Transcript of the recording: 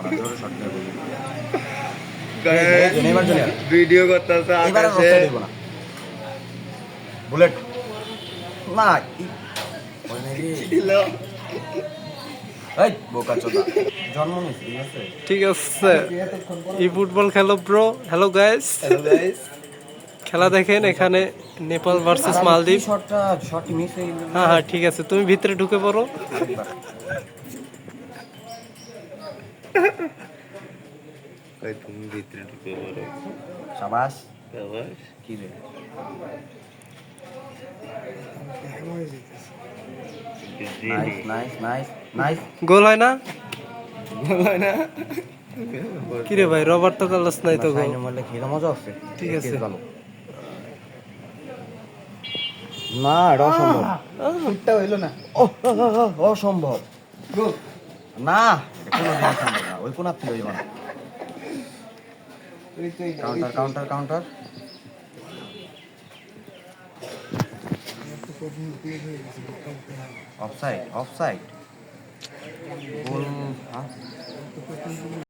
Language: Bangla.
না, জোরে শট দেব। গাইস ভিডিও করতেছে এবারে আকাশে রস্তা দেব না। বুলেট না ওই নাকি ছিল এই বোকাচোদা জন্ম নিয়েছে ঠিক আছে। ঠিক আছে, ই ফুটবল খেলো bro. Hello guys, hello guys খেলা দেখেন এখানে নেপাল ভার্সেস মালদ্বীপ। শট মিস হয়ে গেল। হ্যাঁ হ্যাঁ ঠিক আছে, তুমি ভিতরে ঢুকে পড়ো। আরেকবার কই তুমি ভিতরে ঢুকে পড়ো শাবাশ। বাবা কি রে নাইস নাইস নাইস নাইস। গোল হয় না? হয় না কি রে ভাই, রবার্তো কার্লোস নাই তো গোল। সাইনে মারলে খেলে মজা আছে। ঠিক আছে। ভালো না, এটা অসম্ভব। ফুটটা হইলো না অসম্ভব গো না, কোনো দিন সম্ভব না। ওই কোন আপনি হইব না। Counter counter counter. Offside offside গোল।